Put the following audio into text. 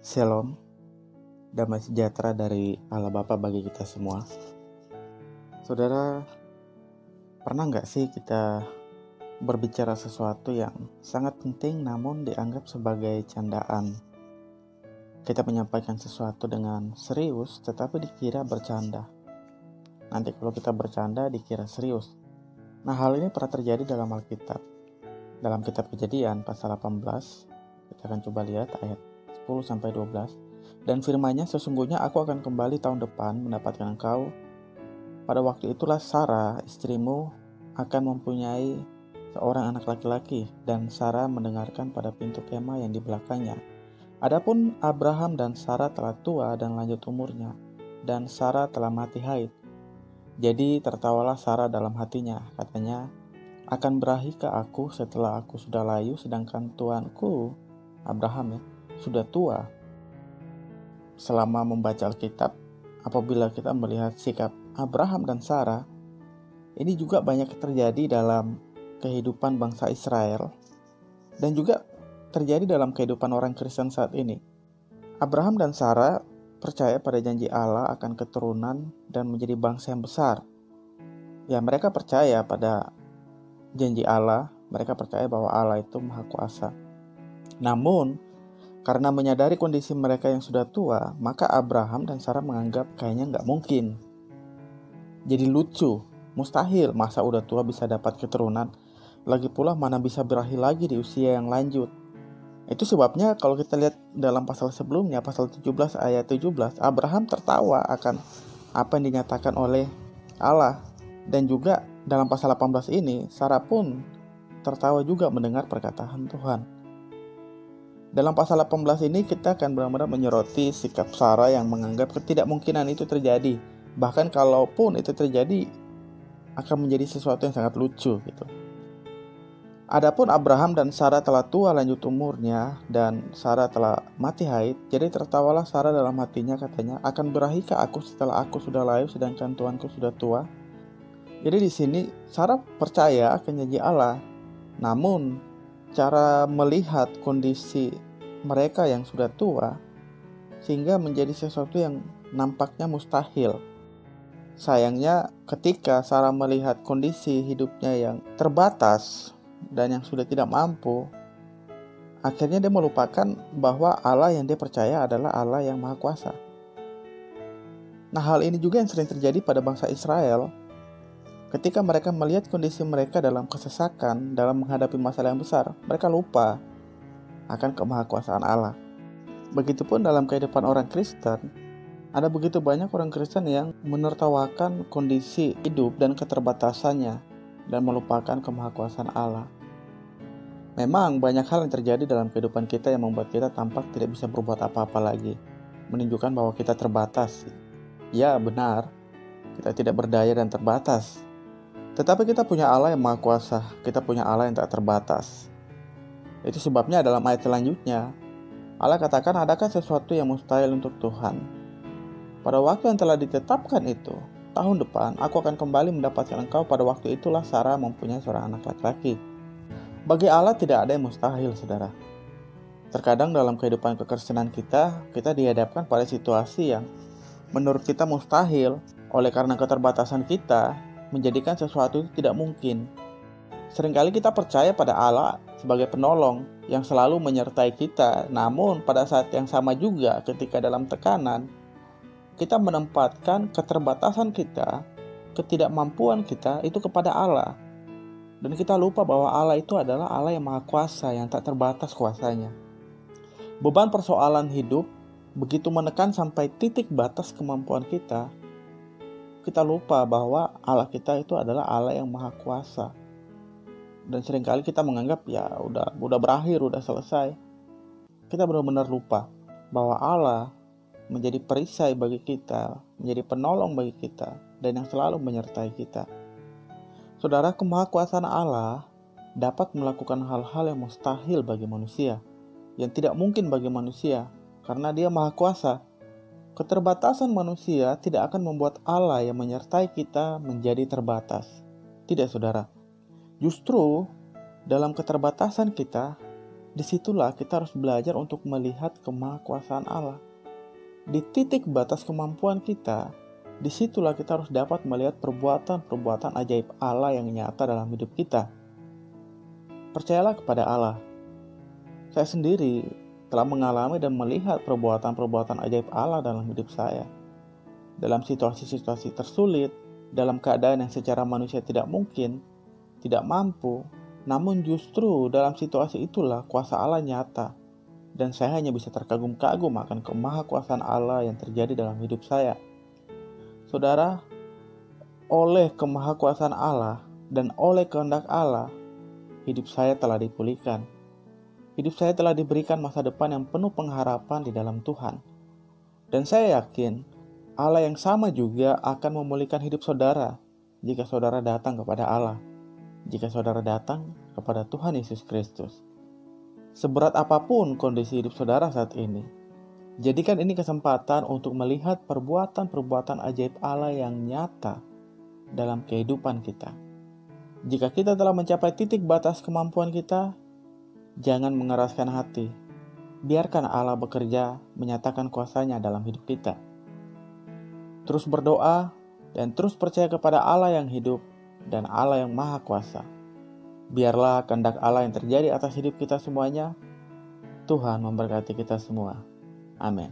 Shalom, damai sejahtera dari Allah Bapa bagi kita semua. Saudara, pernah nggak sih kita berbicara sesuatu yang sangat penting namun dianggap sebagai candaan? Kita menyampaikan sesuatu dengan serius tetapi dikira bercanda. Nanti kalau kita bercanda dikira serius. Nah, hal ini pernah terjadi dalam Alkitab. Dalam kitab Kejadian pasal 18, kita akan coba lihat ayat 10-12. Dan firman-Nya, sesungguhnya aku akan kembali tahun depan mendapatkan engkau. Pada waktu itulah Sarah istrimu akan mempunyai seorang anak laki-laki, dan Sarah mendengarkan pada pintu kemah yang di belakangnya. Adapun Abraham dan Sarah telah tua dan lanjut umurnya, dan Sarah telah mati haid. Jadi tertawalah Sarah dalam hatinya, katanya, akan berahikah aku setelah aku sudah layu, sedangkan tuanku Abraham sudah tua. Selama membaca Alkitab, apabila kita melihat sikap Abraham dan Sarah, ini juga banyak terjadi dalam kehidupan bangsa Israel dan juga terjadi dalam kehidupan orang Kristen saat ini. Abraham dan Sarah percaya pada janji Allah akan keturunan dan menjadi bangsa yang besar. Ya, mereka percaya pada janji Allah, mereka percaya bahwa Allah itu Maha Kuasa. Namun, karena menyadari kondisi mereka yang sudah tua, maka Abraham dan Sarah menganggap kayaknya nggak mungkin. Jadi lucu, mustahil masa udah tua bisa dapat keturunan. Lagi pula mana bisa berakhir lagi di usia yang lanjut. Itu sebabnya kalau kita lihat dalam pasal sebelumnya, pasal 17 ayat 17, Abraham tertawa akan apa yang dinyatakan oleh Allah. Dan juga dalam pasal 18 ini, Sarah pun tertawa juga mendengar perkataan Tuhan. Dalam pasal 18 ini kita akan benar-benar menyoroti sikap Sarah yang menganggap ketidakmungkinan itu terjadi. Bahkan kalaupun itu terjadi akan menjadi sesuatu yang sangat lucu gitu. Adapun Abraham dan Sarah telah tua lanjut umurnya dan Sarah telah mati haid. Jadi tertawalah Sarah dalam hatinya, katanya, akan berahikah aku setelah aku sudah layu sedangkan tuanku sudah tua? Jadi di sini Sarah percaya akan janji Allah. Namun cara melihat kondisi mereka yang sudah tua sehingga menjadi sesuatu yang nampaknya mustahil. Sayangnya ketika Sarah melihat kondisi hidupnya yang terbatas dan yang sudah tidak mampu, akhirnya dia melupakan bahwa Allah yang dia percaya adalah Allah yang Maha Kuasa. Nah, hal ini juga yang sering terjadi pada bangsa Israel. Ketika mereka melihat kondisi mereka dalam kesesakan, dalam menghadapi masalah yang besar, mereka lupa akan kemahakuasaan Allah. Begitupun dalam kehidupan orang Kristen, ada begitu banyak orang Kristen yang menertawakan kondisi hidup dan keterbatasannya dan melupakan kemahakuasaan Allah. Memang banyak hal yang terjadi dalam kehidupan kita yang membuat kita tampak tidak bisa berbuat apa-apa lagi, menunjukkan bahwa kita terbatas. Ya, benar, kita tidak berdaya dan terbatas. Tetapi kita punya Allah yang Maha Kuasa, kita punya Allah yang tak terbatas. Itu sebabnya dalam ayat selanjutnya, Allah katakan, adakah sesuatu yang mustahil untuk Tuhan? Pada waktu yang telah ditetapkan itu, tahun depan aku akan kembali mendapatkan engkau. Pada waktu itulah Sarah mempunyai seorang anak laki-laki. Bagi Allah tidak ada yang mustahil, saudara. Terkadang dalam kehidupan kekristenan kita dihadapkan pada situasi yang menurut kita mustahil, oleh karena keterbatasan kita, menjadikan sesuatu itu tidak mungkin. Seringkali kita percaya pada Allah sebagai penolong yang selalu menyertai kita, namun pada saat yang sama juga ketika dalam tekanan, kita menempatkan keterbatasan kita, ketidakmampuan kita itu kepada Allah. Dan kita lupa bahwa Allah itu adalah Allah yang Maha Kuasa, yang tak terbatas kuasanya. Beban persoalan hidup begitu menekan sampai titik batas kemampuan kita lupa bahwa Allah kita itu adalah Allah yang Maha Kuasa. Dan seringkali kita menganggap ya udah berakhir, udah selesai. Kita benar-benar lupa bahwa Allah menjadi perisai bagi kita, menjadi penolong bagi kita, dan yang selalu menyertai kita. Saudara, kemahakuasaan Allah dapat melakukan hal-hal yang mustahil bagi manusia, yang tidak mungkin bagi manusia, karena Dia Maha Kuasa. Keterbatasan manusia tidak akan membuat Allah yang menyertai kita menjadi terbatas. Tidak, saudara. Justru dalam keterbatasan kita, disitulah kita harus belajar untuk melihat kemahakuasaan Allah. Di titik batas kemampuan kita, disitulah kita harus dapat melihat perbuatan-perbuatan ajaib Allah yang nyata dalam hidup kita. Percayalah kepada Allah. Saya sendiri telah mengalami dan melihat perbuatan-perbuatan ajaib Allah dalam hidup saya. Dalam situasi-situasi tersulit, dalam keadaan yang secara manusia tidak mungkin, tidak mampu, namun justru dalam situasi itulah kuasa Allah nyata. Dan saya hanya bisa terkagum-kagum akan kemahakuasaan Allah yang terjadi dalam hidup saya. Saudara, oleh kemahakuasaan Allah dan oleh kehendak Allah, hidup saya telah dipulihkan. Hidup saya telah diberikan masa depan yang penuh pengharapan di dalam Tuhan. Dan saya yakin Allah yang sama juga akan memulihkan hidup saudara jika saudara datang kepada Allah. Jika saudara datang kepada Tuhan Yesus Kristus. Seberat apapun kondisi hidup saudara saat ini, jadikan ini kesempatan untuk melihat perbuatan-perbuatan ajaib Allah yang nyata dalam kehidupan kita. Jika kita telah mencapai titik batas kemampuan kita, jangan mengeraskan hati. Biarkan Allah bekerja menyatakan kuasa-Nya dalam hidup kita. Terus berdoa dan terus percaya kepada Allah yang hidup dan Allah yang maha kuasa. Biarlah kehendak Allah yang terjadi atas hidup kita semuanya. Tuhan memberkati kita semua. Amin.